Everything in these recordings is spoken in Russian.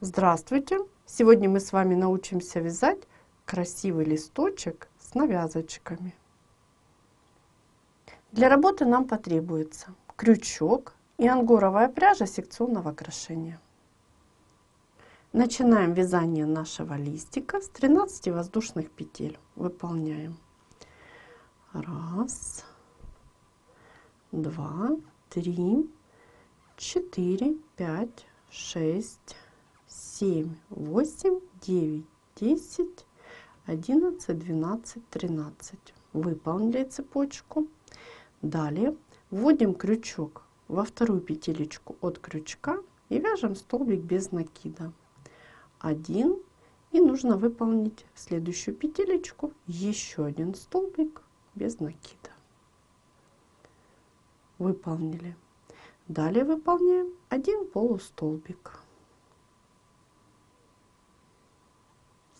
Здравствуйте! Сегодня мы с вами научимся вязать красивый листочек с навязочками. Для работы нам потребуется крючок и ангоровая пряжа секционного крошения. Начинаем вязание нашего листика с 13 воздушных петель. Выполняем 1, 2, 3, 4, 5, 6, 7, 8, 9, 10, 11, 12, 13. Выполнили цепочку. Далее вводим крючок во вторую петелечку от крючка и вяжем столбик без накида. 1. И нужно выполнить в следующую петелечку еще один столбик без накида. Выполнили. Далее выполняем один полустолбик.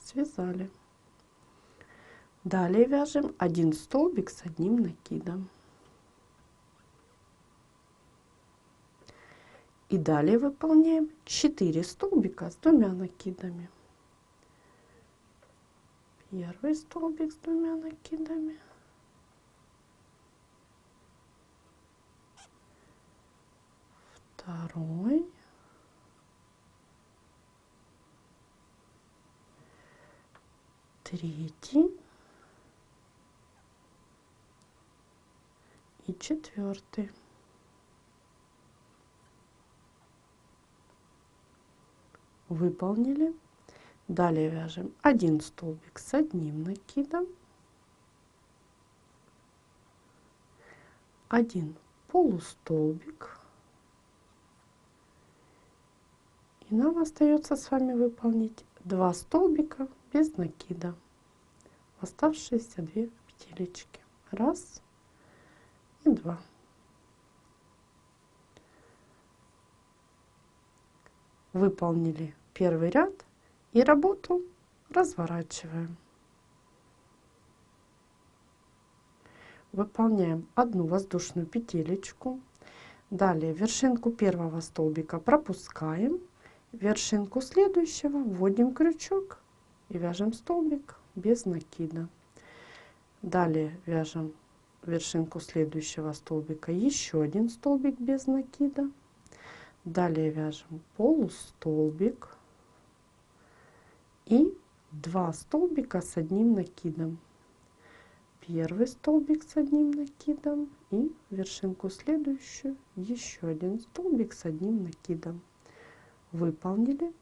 Связали. Далее вяжем один столбик с одним накидом. И далее выполняем 4 столбика с 2 накидами. Первый столбик с 2 накидами. Второй. Третий. И четвертый. Выполнили. Далее вяжем один столбик с одним накидом, один полустолбик, и нам остается с вами выполнить 2 столбика без накида в оставшиеся 2 петелечки. 1 и 2. Выполнили первый ряд и работу разворачиваем. Выполняем одну воздушную петелечку. Далее вершинку первого столбика пропускаем, вершинку следующего вводим крючок и вяжем столбик без накида. Далее вяжем вершинку следующего столбика еще один столбик без накида. Далее вяжем полустолбик и 2 столбика с одним накидом. Первый столбик с одним накидом и вершинку следующую еще один столбик с одним накидом. Выполнили.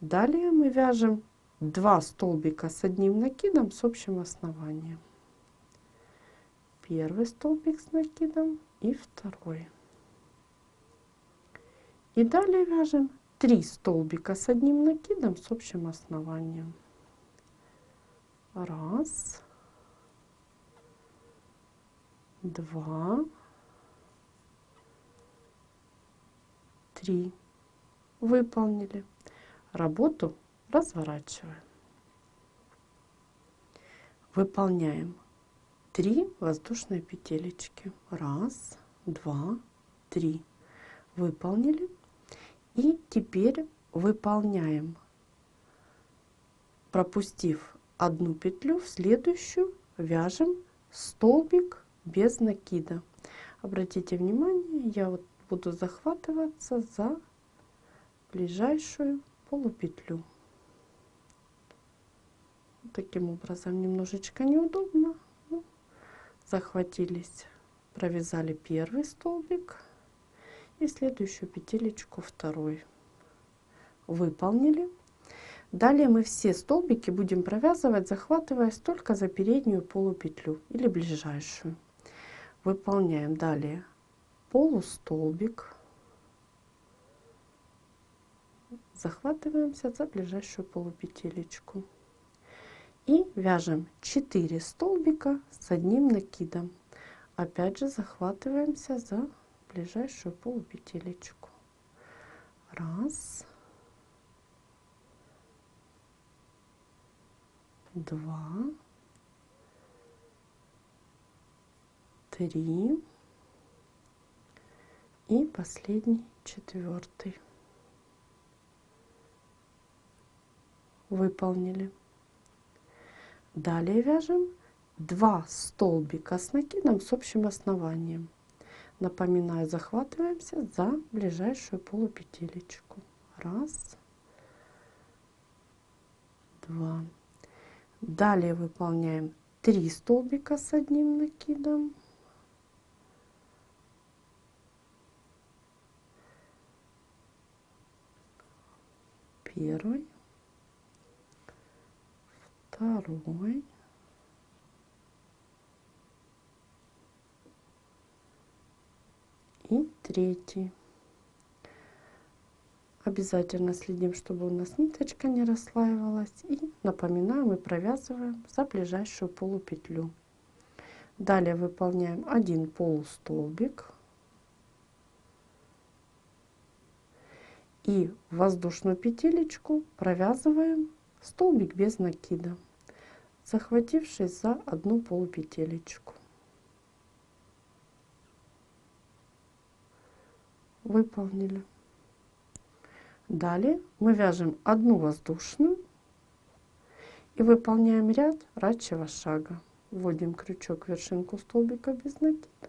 Далее мы вяжем 2 столбика с одним накидом с общим основанием. Первый столбик с накидом и второй. И далее вяжем 3 столбика с одним накидом с общим основанием. 1, 2, 3. Выполнили. Работу разворачиваем. Выполняем 3 воздушные петелечки. 1, 2, 3. Выполнили. И теперь выполняем, пропустив одну петлю, в следующую вяжем столбик без накида. Обратите внимание, я вот буду захватываться за ближайшую полупетлю. Таким образом немножечко неудобно. Захватились, провязали первый столбик и следующую петелечку второй. Выполнили. Далее мы все столбики будем провязывать, захватываясь только за переднюю полупетлю или ближайшую. Выполняем далее полустолбик, захватываемся за ближайшую полупетелечку и вяжем 4 столбика с одним накидом. Опять же захватываемся за ближайшую полупетелечку. 1, 2, 3 и последний, 4. выполнили. Далее вяжем 2 столбика с накидом с общим основанием. Напоминаю, захватываемся за ближайшую полупетелечку. 1, 2. Далее выполняем 3 столбика с одним накидом. Первый, второй и третий. Обязательно следим, чтобы у нас ниточка не расслаивалась. И напоминаю, мы провязываем за ближайшую полупетлю. Далее выполняем 1 полустолбик. И в воздушную петелечку провязываем столбик без накида, захватившись за одну полупетелечку. Выполнили. Далее мы вяжем одну воздушную и выполняем ряд рачьего шага. Вводим крючок в вершинку столбика без накида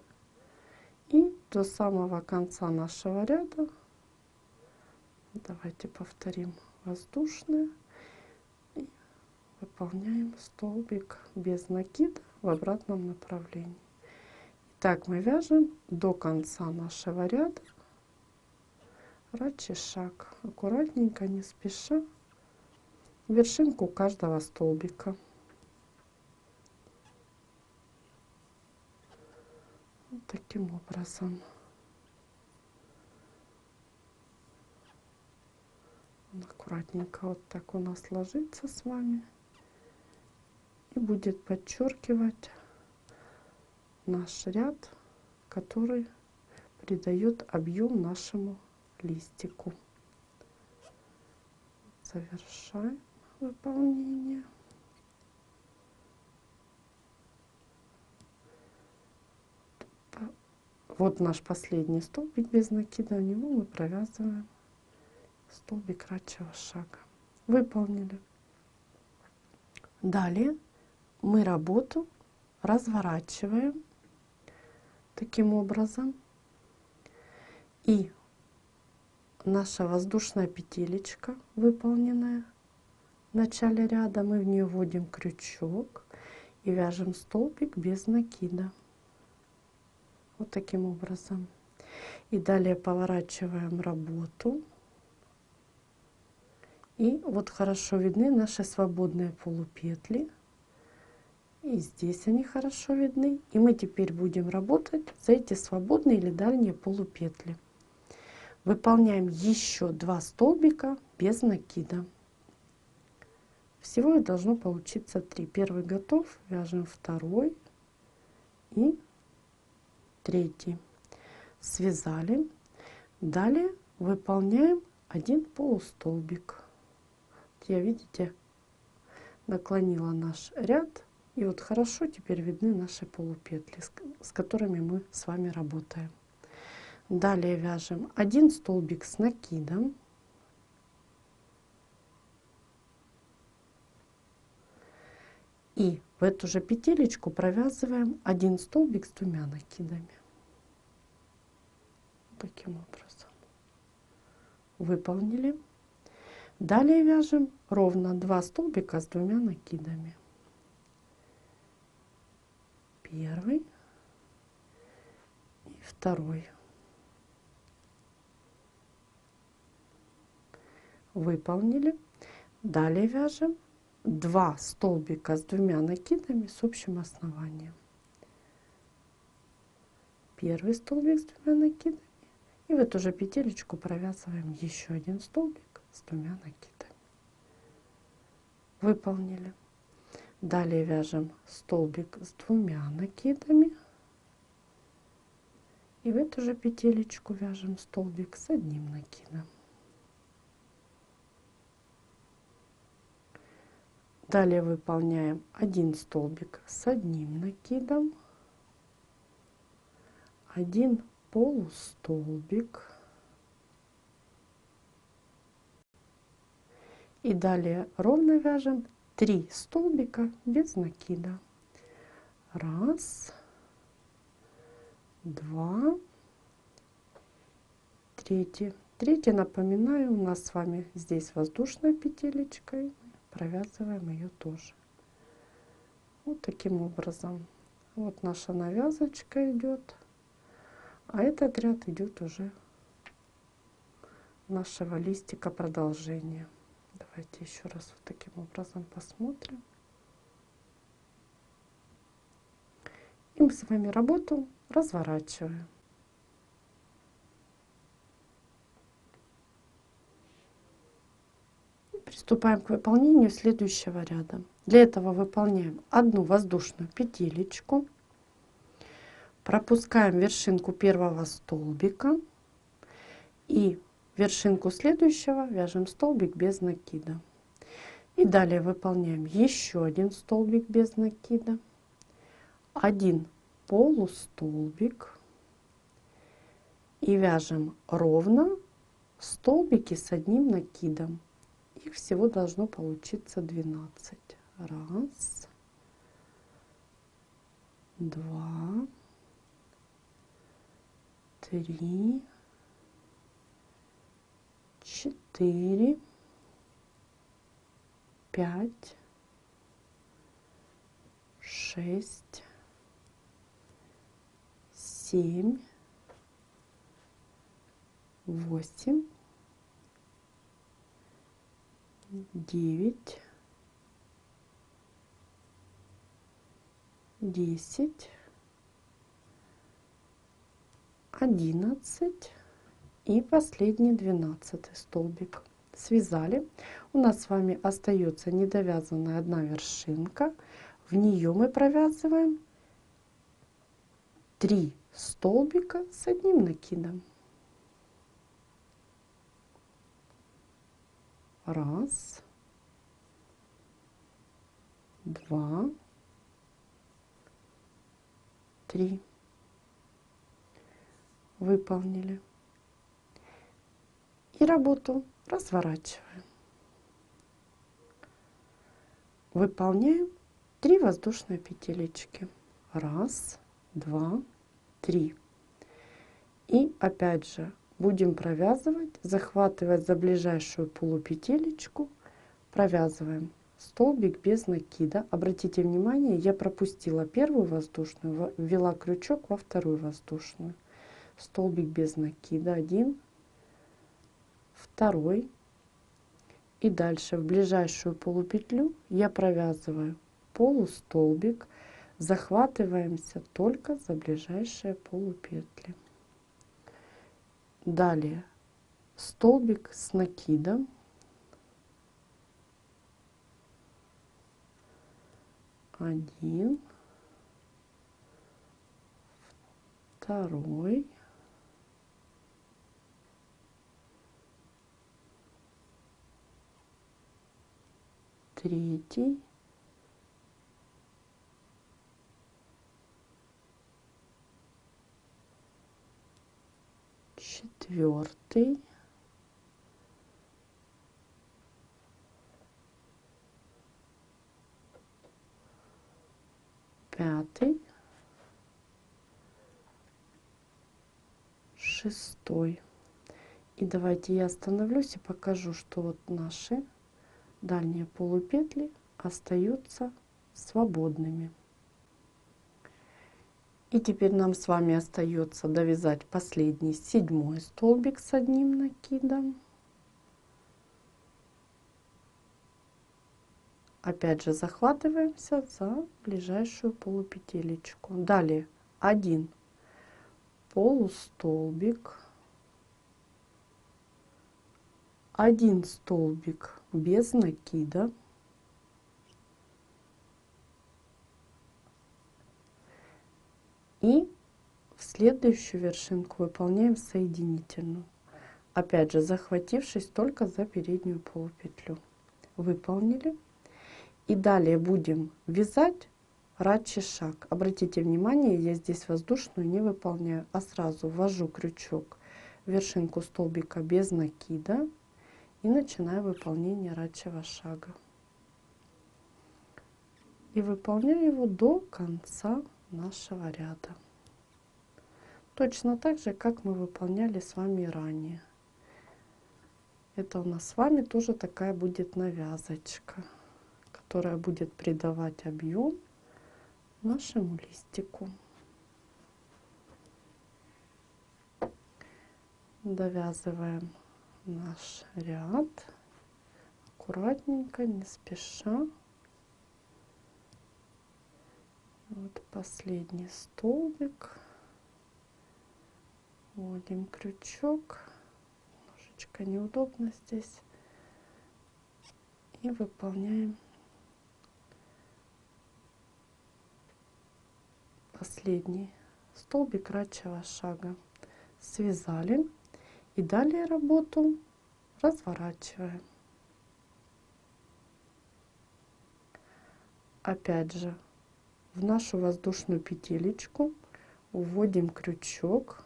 и до самого конца нашего ряда, давайте повторим, воздушная, и выполняем столбик без накида в обратном направлении. Так мы вяжем до конца нашего ряда рачий шаг, аккуратненько, не спеша, в вершинку каждого столбика. Вот таким образом. Он аккуратненько вот так у нас ложится с вами и будет подчеркивать наш ряд, который придает объем нашему листику. Завершаем выполнение. Вот наш последний столбик без накида, в него мы провязываем столбик рачьего шага. Выполнили. Далее мы работу разворачиваем таким образом, и наша воздушная петелечка, выполненная в начале ряда, мы в нее вводим крючок и вяжем столбик без накида. Вот таким образом. И далее поворачиваем работу. И вот хорошо видны наши свободные полупетли. И здесь они хорошо видны. И мы теперь будем работать за эти свободные или дальние полупетли. Выполняем еще 2 столбика без накида. Всего их должно получиться 3. Первый готов, вяжем второй и третий. Связали. Далее выполняем 1 полустолбик. Я, видите, наклонила наш ряд, и вот хорошо теперь видны наши полупетли, с которыми мы с вами работаем. Далее вяжем 1 столбик с накидом. И в эту же петелечку провязываем 1 столбик с 2 накидами. Таким образом. Выполнили. Далее вяжем ровно 2 столбика с 2 накидами. Первый и второй. Выполнили. Далее вяжем 2 столбика с 2 накидами с общим основанием. Первый столбик с 2 накидами. И в эту же петелечку провязываем еще 1 столбик с 2 накидами. Выполнили. Далее вяжем столбик с 2 накидами. И в эту же петелечку вяжем столбик с 1 накидом. Далее выполняем 1 столбик с 1 накидом, 1 полустолбик И далее ровно вяжем 3 столбика без накида. 1, 2, 3. Третий, напоминаю, у нас с вами здесь воздушной петелечкой. Провязываем ее тоже. Вот таким образом. Вот наша навязочка идет. А этот ряд идет уже нашего листика продолжение. Давайте еще раз вот таким образом посмотрим. И мы с вами работу разворачиваем. И приступаем к выполнению следующего ряда. Для этого выполняем одну воздушную петелечку, пропускаем вершинку первого столбика и вершинку следующего вяжем столбик без накида. И далее выполняем еще один столбик без накида, один полустолбик и вяжем ровно столбики с одним накидом. Их всего должно получиться 12. 1, 2, 3, 4, 5, 6, 7, 8, 9, 10, 11 и последний 12 столбик. Связали. У нас с вами остается недовязанная одна вершинка. В нее мы провязываем 3 столбика с одним накидом. 1, 2, 3. Выполнили. И работу разворачиваем. Выполняем 3 воздушные петелечки. 1, 2, 3. И опять же будем провязывать, захватывать за ближайшую полупетелечку, провязываем столбик без накида. Обратите внимание, я пропустила первую воздушную, ввела крючок во вторую воздушную. Столбик без накида 1, 2. И дальше в ближайшую полупетлю я провязываю полустолбик, захватываемся только за ближайшие полупетли. Далее столбик с накидом, 1, 2, 3, 4, 5, 6. И давайте я остановлюсь и покажу, что вот наши дальние полупетли остаются свободными. И теперь нам с вами остается довязать последний 7 столбик с одним накидом. Опять же захватываемся за ближайшую полупетелечку. Далее 1 полустолбик, 1 столбик без накида, и в следующую вершинку выполняем соединительную, опять же захватившись только за переднюю полупетлю. Выполнили. И далее будем вязать рачий шаг. Обратите внимание, я здесь воздушную не выполняю, а сразу ввожу крючок в вершинку столбика без накида и начинаю выполнение рабочего шага. И выполняю его до конца нашего ряда. Точно так же, как мы выполняли с вами ранее. Это у нас с вами тоже такая будет навязочка, которая будет придавать объем нашему листику. Довязываем наш ряд аккуратненько, не спеша. Вот последний столбик. Вводим крючок. Немножечко неудобно здесь. И выполняем последний столбик рабочего шага. Связали. И далее работу разворачиваем. Опять же, в нашу воздушную петелечку вводим крючок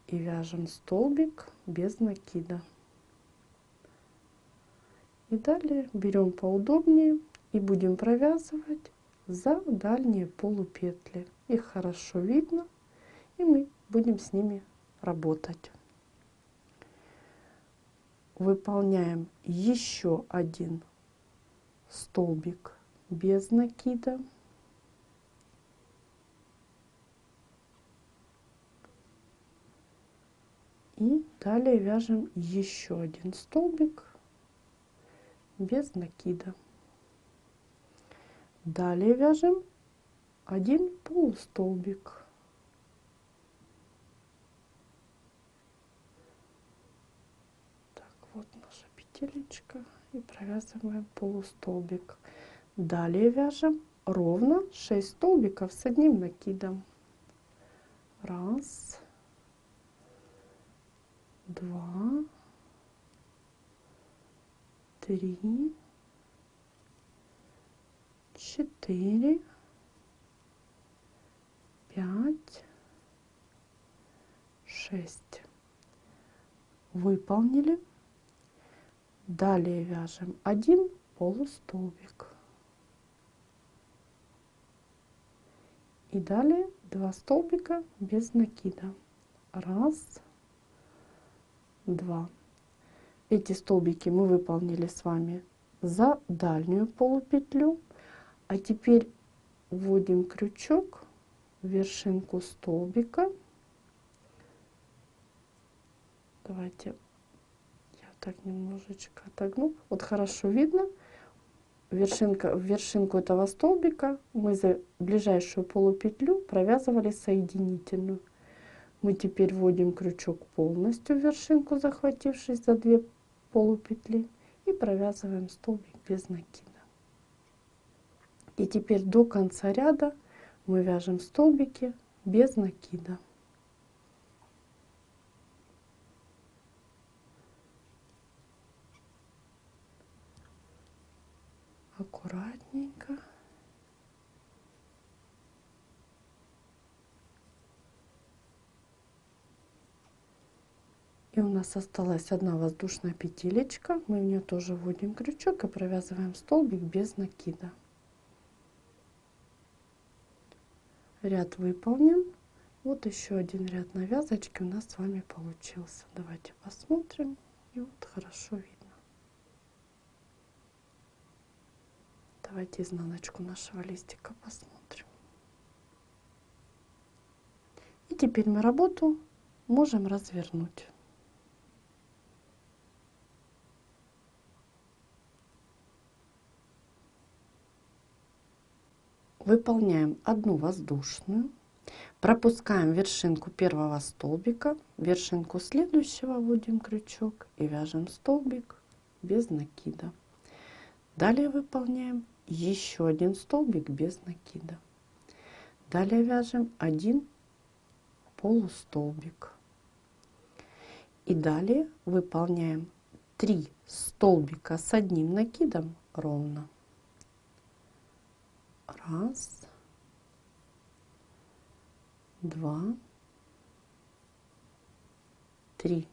и вяжем столбик без накида. И далее берем поудобнее и будем провязывать за дальние полупетли. Их хорошо видно, и мы будем с ними работать. Выполняем еще один столбик без накида. И далее вяжем еще один столбик без накида. Далее вяжем один полустолбик. Так, вот наша петелечка. И провязываем полустолбик. Далее вяжем ровно 6 столбиков с одним накидом. Раз, два, три, 4, 5, 6. Выполнили. Далее вяжем один полустолбик. И далее 2 столбика без накида. Раз, два. Эти столбики мы выполнили с вами за дальнюю полупетлю. А теперь вводим крючок в вершинку столбика. Давайте я так немножечко отогну. Вот хорошо видно. В вершинку этого столбика мы за ближайшую полупетлю провязывали соединительную. Мы теперь вводим крючок полностью в вершинку, захватившись за 2 полупетли, и провязываем столбик без накида. И теперь до конца ряда мы вяжем столбики без накида. Аккуратненько. И у нас осталась одна воздушная петелечка. Мы в нее тоже вводим крючок и провязываем столбик без накида. Ряд выполнен. Вот еще один ряд навязочки у нас с вами получился. Давайте посмотрим. И вот хорошо видно. Давайте изнаночку нашего листика посмотрим. И теперь мы работу можем развернуть. Выполняем одну воздушную, пропускаем вершинку первого столбика, вершинку следующего вводим крючок и вяжем столбик без накида. Далее выполняем еще один столбик без накида. Далее вяжем один полустолбик. И далее выполняем 3 столбика с одним накидом ровно. Раз, два, три.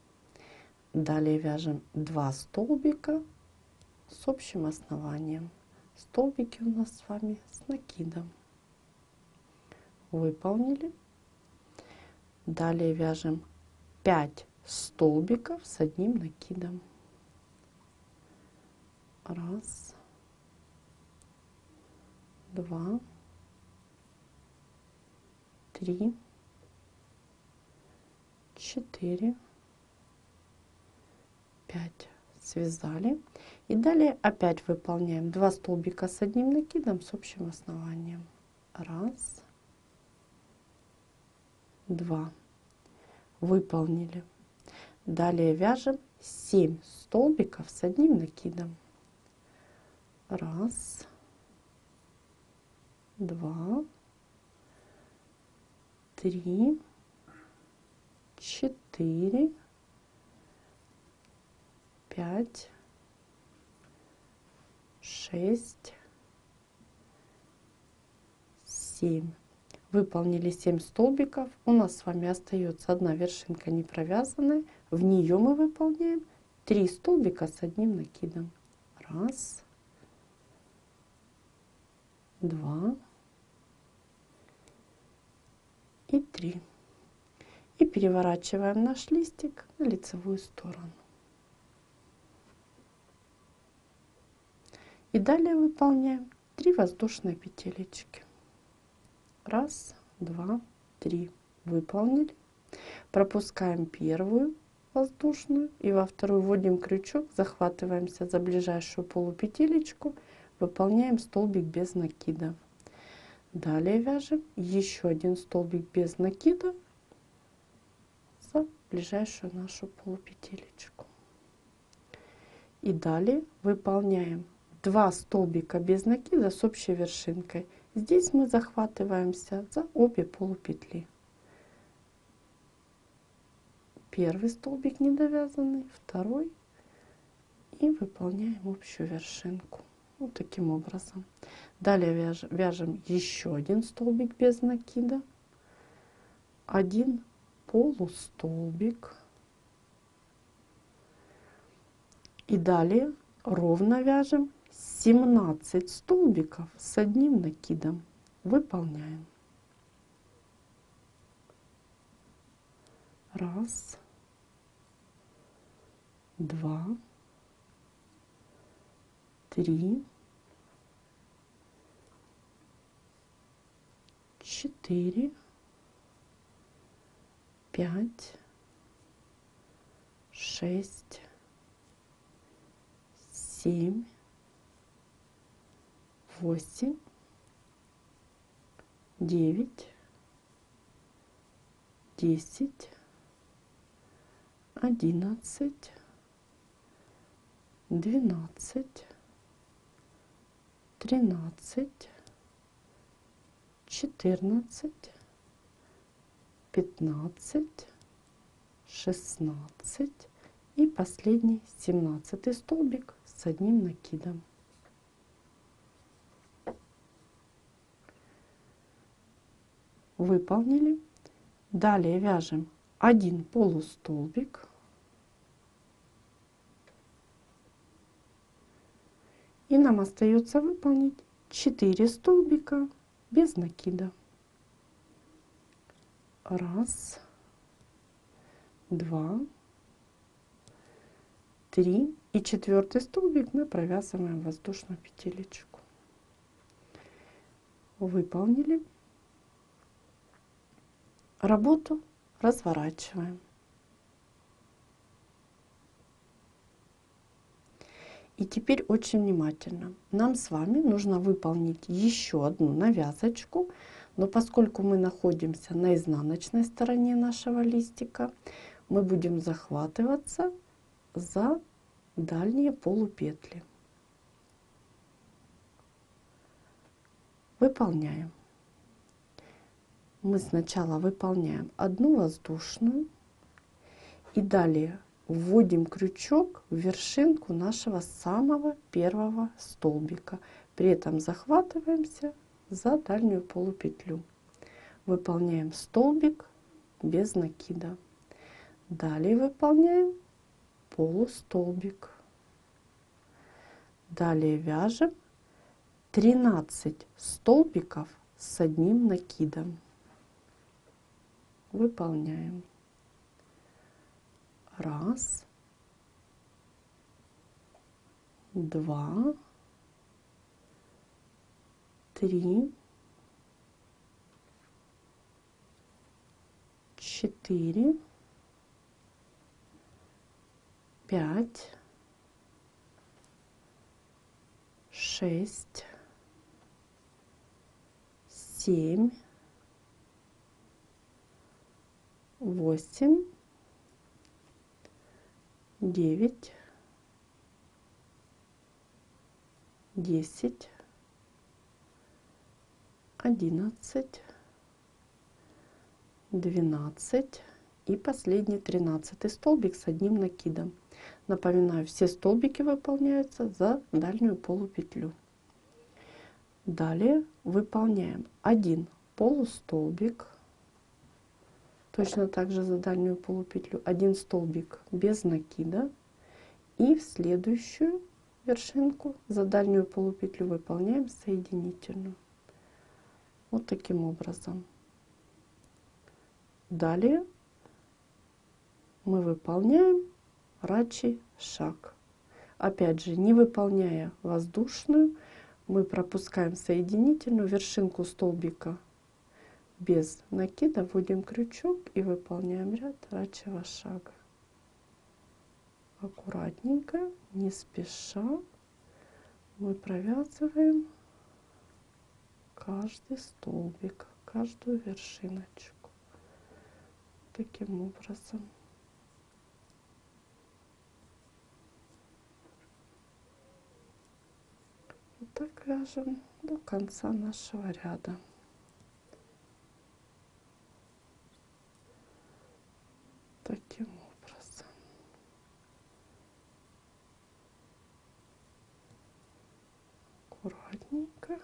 Далее вяжем 2 столбика с общим основанием. Столбики у нас с вами с накидом. Выполнили. Далее вяжем 5 столбиков с одним накидом. Раз, два, три, 4, 5. Связали. И далее опять выполняем 2 столбика с одним накидом с общим основанием. Раз, два. Выполнили. Далее вяжем 7 столбиков с одним накидом. Раз, два, три, 4, 5, 6, 7. Выполнили 7 столбиков. У нас с вами остается одна вершинка не провязанная. В нее мы выполняем 3 столбика с одним накидом. Раз, два и 3. И переворачиваем наш листик на лицевую сторону. И далее выполняем 3 воздушные петелечки. Раз, два, 3. Выполнили. Пропускаем первую воздушную и во вторую вводим крючок, захватываемся за ближайшую полупетелечку, выполняем столбик без накида. Далее вяжем еще один столбик без накида за ближайшую нашу полупетелечку. И далее выполняем 2 столбика без накида с общей вершинкой. Здесь мы захватываемся за обе полупетли. Первый столбик недовязанный, второй, и выполняем общую вершинку. Вот таким образом. Далее вяжем еще один столбик без накида, один полустолбик. И далее ровно вяжем 17 столбиков с одним накидом. Выполняем. Раз, два, 3, 4, 5, 6, 7, 8, 9, 10, 11, 12, 13, 14, 15, 16 и последний 17 столбик с одним накидом. Выполнили. Далее вяжем один полустолбик, и нам остается выполнить 4 столбика без накида. Раз, два, 3 и 4 столбик мы провязываем воздушную петелечку. Выполнили. Работу разворачиваем. И теперь очень внимательно. Нам с вами нужно выполнить еще одну навязочку, но поскольку мы находимся на изнаночной стороне нашего листика, мы будем захватываться за дальние полупетли. Выполняем. Мы сначала выполняем одну воздушную и далее вводим крючок в вершинку нашего самого первого столбика. При этом захватываемся за дальнюю полупетлю. Выполняем столбик без накида. Далее выполняем полустолбик. Далее вяжем 13 столбиков с одним накидом. Выполняем. 1, 2, 3, 4, 5, 6, 7, 8, 9, 10, 11, 12 и последний 13 столбик с одним накидом. Напоминаю, все столбики выполняются за дальнюю полупетлю. Далее выполняем 1 полустолбик, точно так же за дальнюю полупетлю, 1 столбик без накида, и в следующую вершинку за дальнюю полупетлю выполняем соединительную. Вот таким образом. Далее мы выполняем рачий шаг. Опять же, не выполняя воздушную, мы пропускаем соединительную, вершинку столбика без накида, вводим крючок и выполняем ряд рачьего шага. Аккуратненько, не спеша мы провязываем каждый столбик, каждую вершиночку. Таким образом. И так вяжем до конца нашего ряда. Таким образом. Аккуратненько.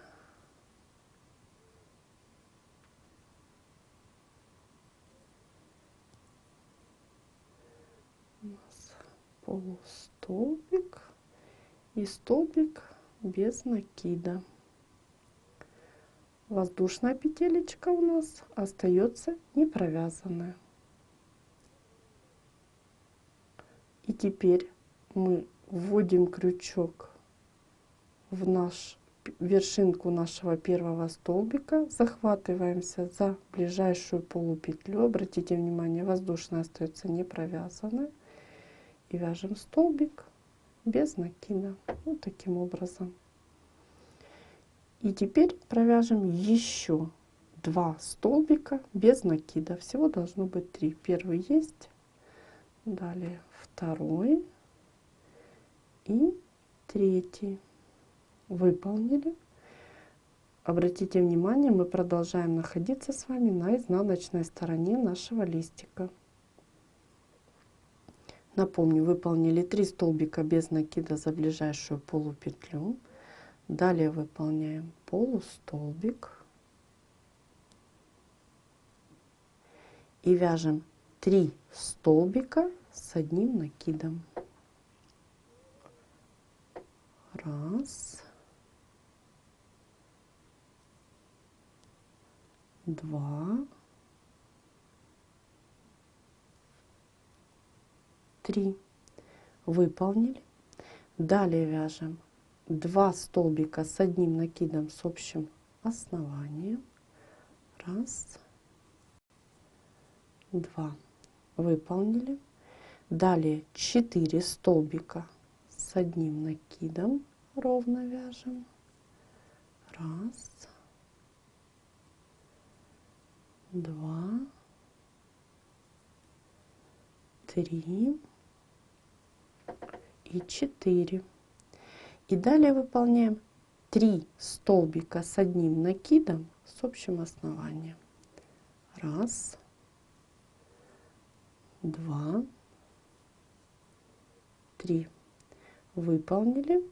У нас полустолбик и столбик без накида. Воздушная петелечка у нас остается не провязанная. И теперь мы вводим крючок в вершинку нашего первого столбика, захватываемся за ближайшую полупетлю. Обратите внимание, воздушная остается не провязанной. И вяжем столбик без накида. Вот таким образом. И теперь провяжем еще 2 столбика без накида. Всего должно быть 3. Первый есть, далее второй и третий. Выполнили. Обратите внимание, мы продолжаем находиться с вами на изнаночной стороне нашего листика. Напомню, выполнили 3 столбика без накида за ближайшую полупетлю. Далее выполняем полустолбик и вяжем 3 столбика с одним накидом. 1, 2, 3. Выполнили. Далее вяжем 2 столбика с одним накидом с общим основанием. 1, 2. Выполнили. Далее 4 столбика с одним накидом ровно вяжем. 1, 2, 3 и 4. И далее выполняем 3 столбика с одним накидом с общим основанием. 1, 2, 3. Выполнили.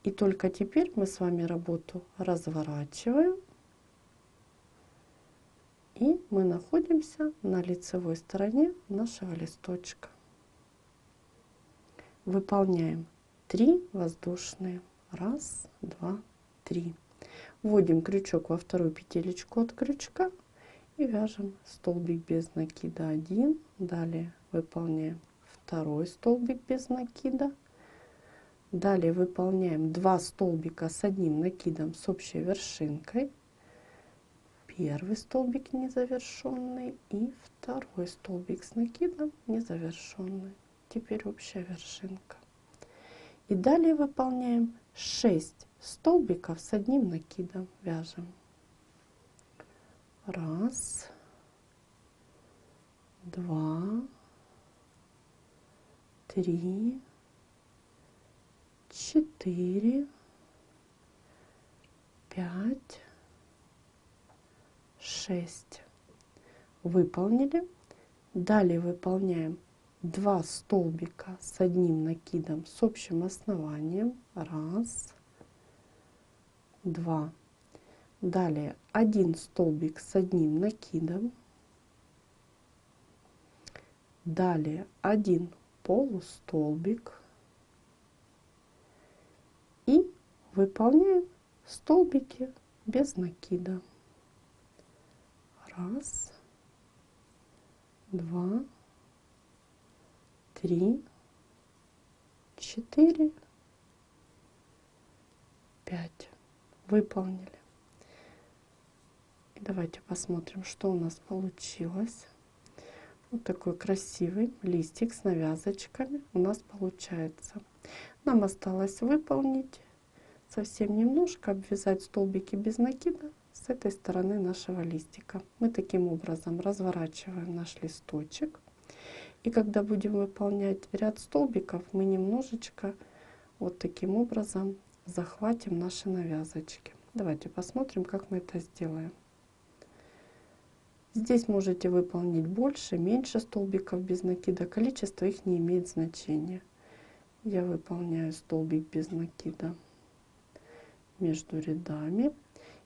И только теперь мы с вами работу разворачиваем. И мы находимся на лицевой стороне нашего листочка. выполняем 3 воздушные. 1, 2, 3. Вводим крючок во вторую петелечку от крючка и вяжем столбик без накида 1. Далее выполняем второй столбик без накида. Далее выполняем 2 столбика с одним накидом с общей вершинкой. Первый столбик незавершенный и второй столбик с накидом незавершенный. Теперь общая вершинка. И далее выполняем 6 столбиков с одним накидом. Вяжем. 1, 2, 3, 4, 5, 6. Выполнили. Далее выполняем 2 столбика с одним накидом с общим основанием. 1, 2. Далее 1 столбик с одним накидом. Далее 1 полустолбик. И выполняем столбики без накида. 1, 2, 3, 4, 5. Выполнили. И давайте посмотрим, что у нас получилось. Вот такой красивый листик с навязочками у нас получается. Нам осталось выполнить совсем немножко, обвязать столбики без накида с этой стороны нашего листика. Мы таким образом разворачиваем наш листочек. И когда будем выполнять ряд столбиков, мы немножечко вот таким образом захватим наши навязочки. Давайте посмотрим, как мы это сделаем. Здесь можете выполнить больше, меньше столбиков без накида. Количество их не имеет значения. Я выполняю столбик без накида между рядами.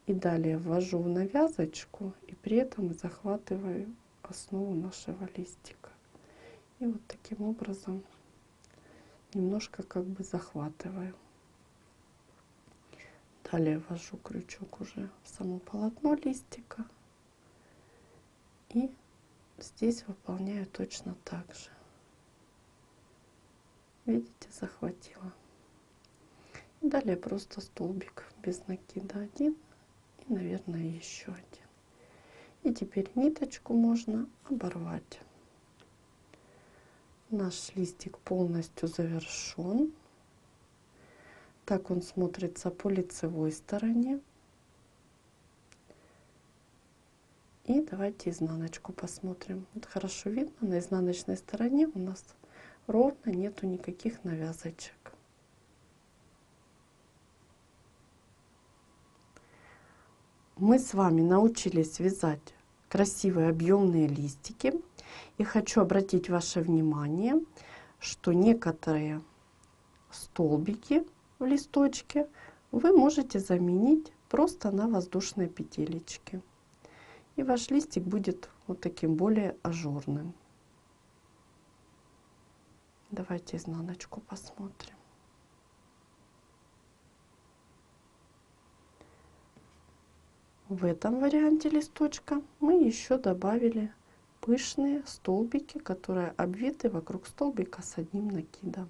И далее ввожу в навязочку и при этом захватываю основу нашего листика. И вот таким образом немножко как бы захватываю. Далее ввожу крючок уже в само полотно листика. И здесь выполняю точно так же. Видите, захватила. И далее просто столбик без накида 1 и, наверное, еще 1. И теперь ниточку можно оборвать. Наш листик полностью завершен. Так он смотрится по лицевой стороне. И давайте изнаночку посмотрим. Вот хорошо видно, на изнаночной стороне у нас ровно нету никаких навязочек. Мы с вами научились вязать красивые объемные листики. И хочу обратить ваше внимание, что некоторые столбики в листочке вы можете заменить просто на воздушные петелечки. И ваш листик будет вот таким более ажурным. Давайте изнаночку посмотрим. В этом варианте листочка мы еще добавили пышные столбики, которые обвиты вокруг столбика с одним накидом.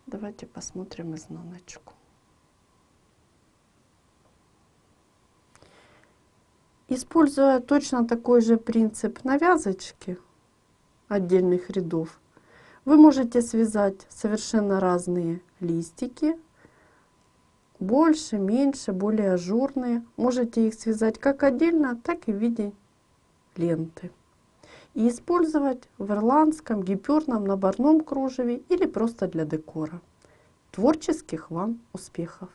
Давайте посмотрим изнаночку. Используя точно такой же принцип навязочки отдельных рядов, вы можете связать совершенно разные листики, больше, меньше, более ажурные. Можете их связать как отдельно, так и в виде ленты. И использовать в ирландском, гиперном, наборном кружеве или просто для декора. Творческих вам успехов!